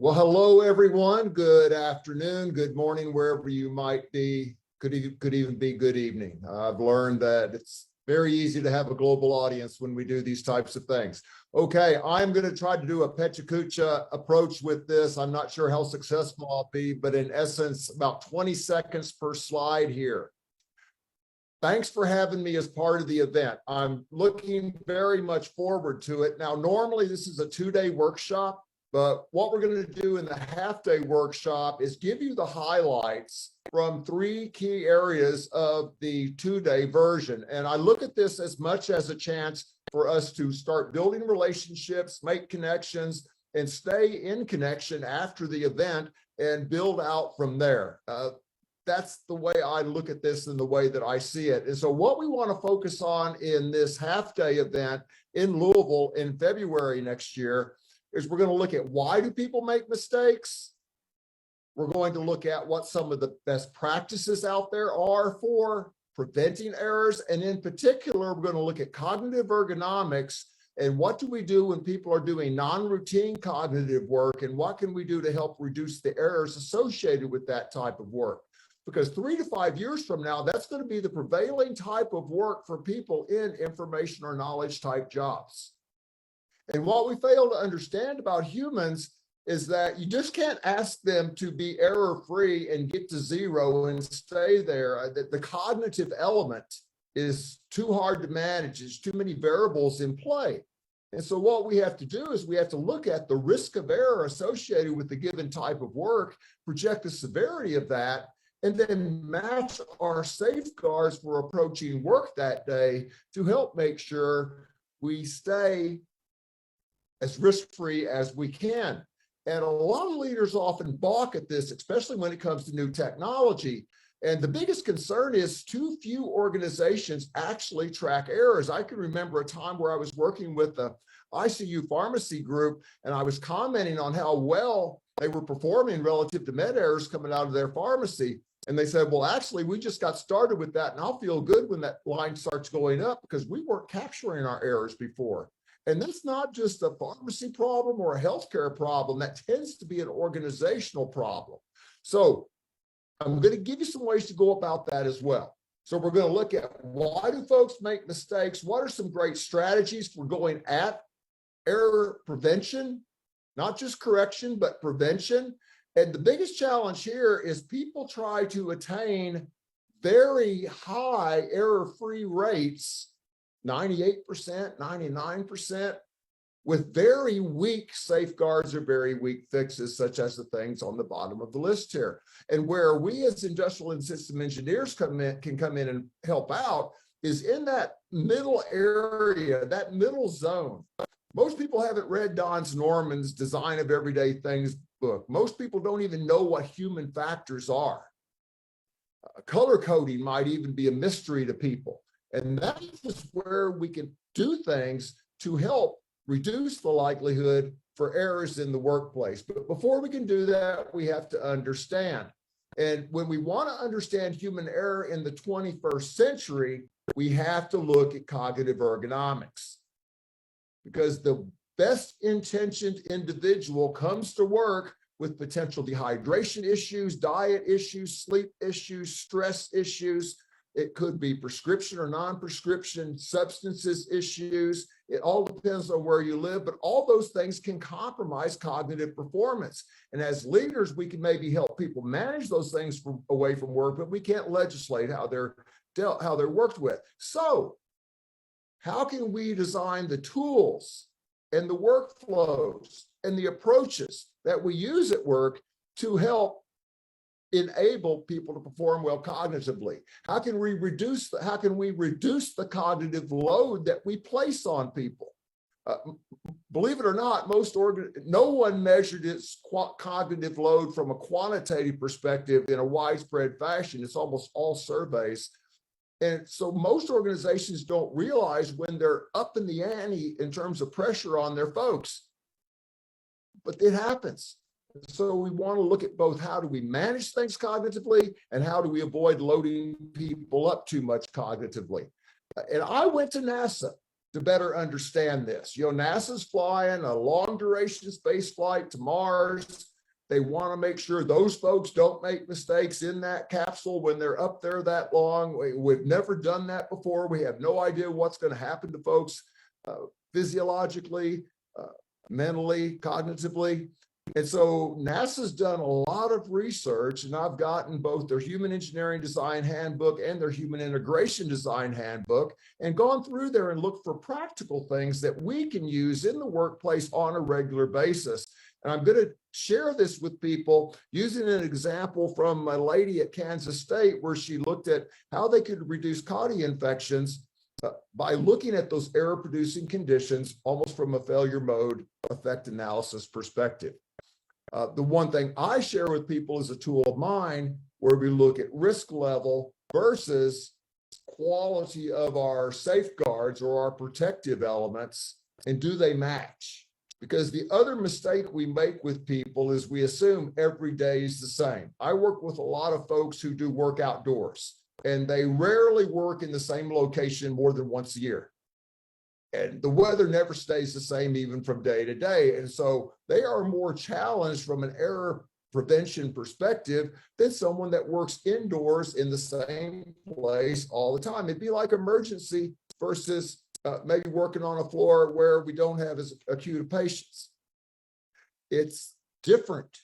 Well, hello, everyone. Good afternoon, good morning, wherever you might be. Could even be good evening. I've learned that it's very easy to have a global audience when we do these types of things. Okay, I'm going to try to do a Pechakucha approach with this. I'm not sure how successful I'll be, but in essence, about 20 seconds per slide here. Thanks for having me as part of the event. I'm looking very much forward to it. Now, normally this is a 2-day workshop. But what we're going to do in the half-day workshop is give you the highlights from 3 key areas of the 2-day version. And I look at this as much as a chance for us to start building relationships, make connections, and stay in connection after the event and build out from there. That's the way I look at this and the way that I see it. And so what we want to focus on in this half-day event in Louisville in February next year is we're going to look at why do people make mistakes. We're going to look at what some of the best practices out there are for preventing errors. And in particular, we're going to look at cognitive ergonomics and what do we do when people are doing non-routine cognitive work and what can we do to help reduce the errors associated with that type of work. Because 3 to 5 years from now, that's going to be the prevailing type of work for people in information or knowledge type jobs. And what we fail to understand about humans is that you just can't ask them to be error-free and get to 0 and stay there. That the cognitive element is too hard to manage. There's too many variables in play. And so what we have to do is we have to look at the risk of error associated with the given type of work, project the severity of that, and then match our safeguards for approaching work that day to help make sure we stay as risk-free as we can. And a lot of leaders often balk at this, especially when it comes to new technology. And the biggest concern is too few organizations actually track errors. I can remember a time where I was working with the ICU pharmacy group, and I was commenting on how well they were performing relative to med errors coming out of their pharmacy. And they said, well, actually, we just got started with that, and I'll feel good when that line starts going up because we weren't capturing our errors before. And that's not just a pharmacy problem or a healthcare problem. That tends to be an organizational problem. So I'm going to give you some ways to go about that as well. So we're going to look at why do folks make mistakes? What are some great strategies for going at error prevention, not just correction, but prevention. And the biggest challenge here is people try to attain very high error-free rates, 98%, 99%, with very weak safeguards or very weak fixes, such as the things on the bottom of the list here. And where we as industrial and system engineers can come in and help out is in that middle area, that middle zone. Most people haven't read Don Norman's Design of Everyday Things book. Most people don't even know what human factors are. Color coding might even be a mystery to people. And that is where we can do things to help reduce the likelihood for errors in the workplace. But before we can do that, we have to understand. And when we want to understand human error in the 21st century, we have to look at cognitive ergonomics. Because the best intentioned individual comes to work with potential dehydration issues, diet issues, sleep issues, stress issues. It could be prescription or non-prescription substances issues. It all depends on where you live, but all those things can compromise cognitive performance. And as leaders, we can maybe help people manage those things away from work, but we can't legislate how they're worked with. So how can we design the tools and the workflows and the approaches that we use at work to help enable people to perform well cognitively? How can we reduce the cognitive load that we place on people? Believe it or not, no one measured its cognitive load from a quantitative perspective in a widespread fashion. It's almost all surveys. And so most organizations don't realize when they're up in the ante in terms of pressure on their folks, but it happens. So we want to look at both how do we manage things cognitively and how do we avoid loading people up too much cognitively. And I went to NASA to better understand this. You know, NASA's flying a long duration space flight to Mars. They want to make sure those folks don't make mistakes in that capsule when they're up there that long. We've never done that before. We have no idea what's going to happen to folks physiologically, mentally, cognitively. And so NASA's done a lot of research, and I've gotten both their Human Engineering Design Handbook and their Human Integration Design Handbook and gone through there and looked for practical things that we can use in the workplace on a regular basis. And I'm going to share this with people using an example from a lady at Kansas State where she looked at how they could reduce CAUTI infections by looking at those error-producing conditions almost from a failure mode effect analysis perspective. The one thing I share with people is a tool of mine where we look at risk level versus quality of our safeguards or our protective elements, and do they match? Because the other mistake we make with people is we assume every day is the same. I work with a lot of folks who do work outdoors, and they rarely work in the same location more than once a year. And the weather never stays the same even from day to day. And so they are more challenged from an error prevention perspective than someone that works indoors in the same place all the time. It'd be like emergency versus maybe working on a floor where we don't have as acute patients. It's different.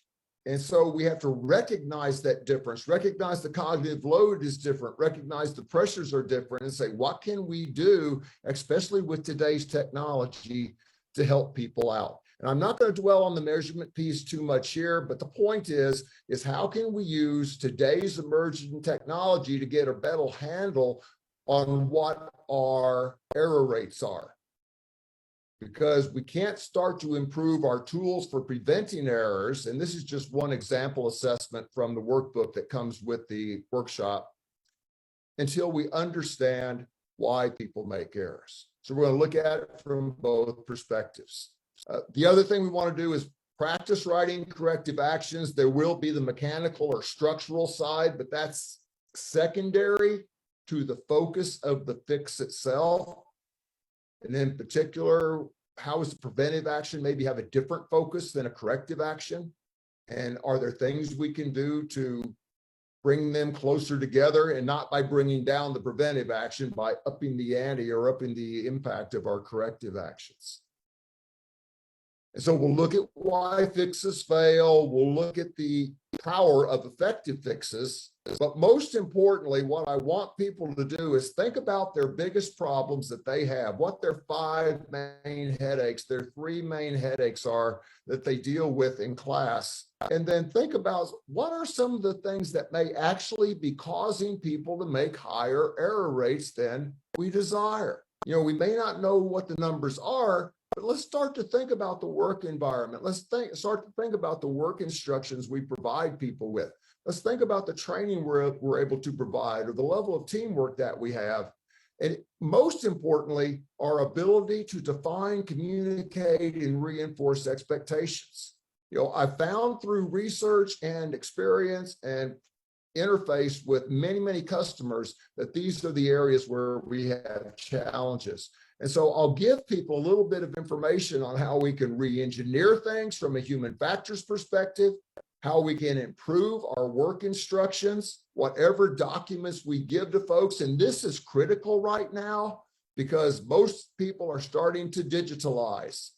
And so we have to recognize that difference, recognize the cognitive load is different, recognize the pressures are different, and say, what can we do, especially with today's technology, to help people out? And I'm not going to dwell on the measurement piece too much here, but the point is how can we use today's emerging technology to get a better handle on what our error rates are? Because we can't start to improve our tools for preventing errors. And this is just one example assessment from the workbook that comes with the workshop until we understand why people make errors. So we're going to look at it from both perspectives. The other thing we want to do is practice writing corrective actions. There will be the mechanical or structural side, but that's secondary to the focus of the fix itself. And in particular, how is the preventive action maybe have a different focus than a corrective action? And are there things we can do to bring them closer together, and not by bringing down the preventive action, by upping the ante or upping the impact of our corrective actions? And so we'll look at why fixes fail. We'll look at the power of effective fixes. But most importantly, what I want people to do is think about their biggest problems that they have, what their 5 main headaches, their 3 main headaches are that they deal with in class. And then think about what are some of the things that may actually be causing people to make higher error rates than we desire. You know, we may not know what the numbers are, but let's start to think about the work environment. Let's start to think about the work instructions we provide people with. Let's think about the training we're able to provide, or the level of teamwork that we have. And most importantly, our ability to define, communicate, and reinforce expectations. You know, I found through research and experience and interface with many, many customers that these are the areas where we have challenges. And so I'll give people a little bit of information on how we can re-engineer things from a human factors perspective, how we can improve our work instructions, whatever documents we give to folks. And this is critical right now because most people are starting to digitalize.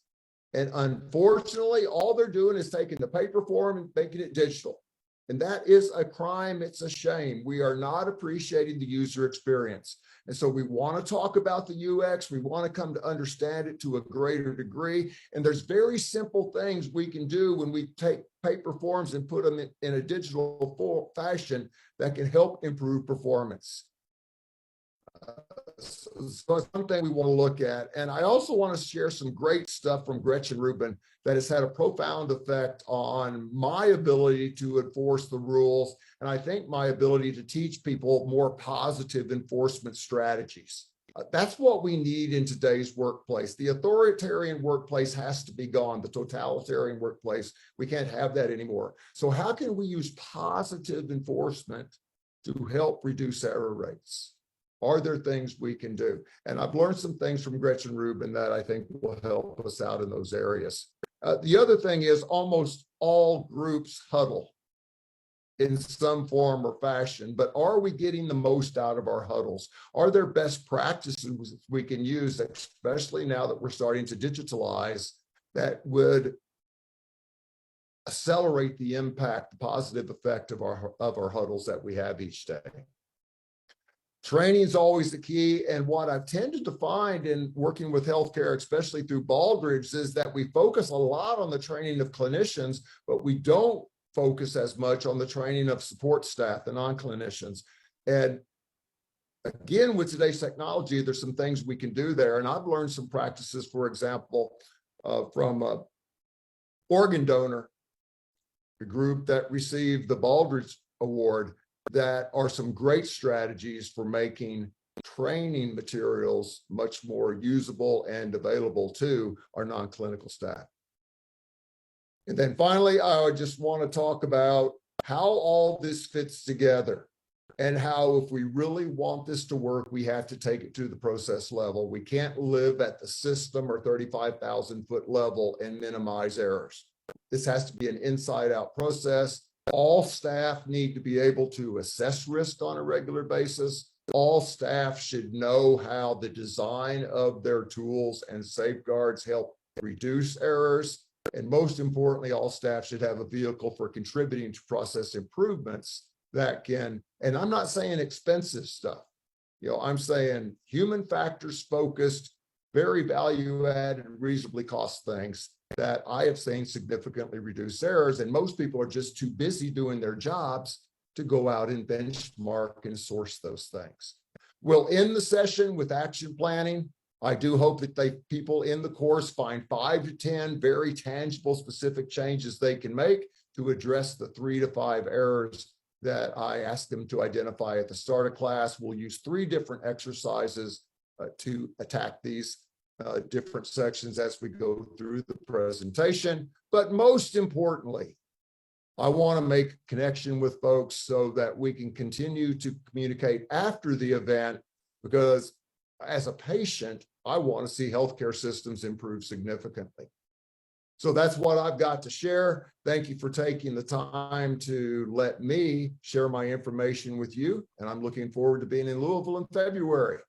And unfortunately, all they're doing is taking the paper form and making it digital. And that is a crime. It's a shame. We are not appreciating the user experience. And so we want to talk about the UX. We want to come to understand it to a greater degree. And there's very simple things we can do when we take paper forms and put them in a digital fashion that can help improve performance. So it's something we want to look at. And I also want to share some great stuff from Gretchen Rubin that has had a profound effect on my ability to enforce the rules, and I think my ability to teach people more positive enforcement strategies. That's what we need in today's workplace. The authoritarian workplace has to be gone. The totalitarian workplace, we can't have that anymore. So how can we use positive enforcement to help reduce error rates? Are there things we can do? And I've learned some things from Gretchen Rubin that I think will help us out in those areas. The other thing is almost all groups huddle in some form or fashion, but are we getting the most out of our huddles? Are there best practices we can use, especially now that we're starting to digitalize, that would accelerate the impact, the positive effect of our huddles that we have each day? Training is always the key. And what I've tended to find in working with healthcare, especially through Baldrige, is that we focus a lot on the training of clinicians, but we don't focus as much on the training of support staff, the non-clinicians. And again, with today's technology, there's some things we can do there. And I've learned some practices, for example, from an organ donor, the group that received the Baldrige Award, that are some great strategies for making training materials much more usable and available to our non-clinical staff. And then finally, I just want to talk about how all this fits together and how, if we really want this to work, we have to take it to the process level. We can't live at the system or 35,000 foot level and minimize errors. This has to be an inside out process. All staff need to be able to assess risk on a regular basis. All staff should know how the design of their tools and safeguards help reduce errors. And most importantly, all staff should have a vehicle for contributing to process improvements that can, and I'm not saying expensive stuff, I'm saying human factors focused, very value added, reasonably cost things that I have seen significantly reduce errors. And most people are just too busy doing their jobs to go out and benchmark and source those things. We'll end the session with action planning. I do hope that people in the course find 5 to 10 very tangible, specific changes they can make to address the 3 to 5 errors that I asked them to identify at the start of class. We'll use 3 different exercises to attack these different sections as we go through the presentation. But most importantly, I want to make a connection with folks so that we can continue to communicate after the event, because as a patient, I want to see healthcare systems improve significantly. So that's what I've got to share. Thank you for taking the time to let me share my information with you. And I'm looking forward to being in Louisville in February.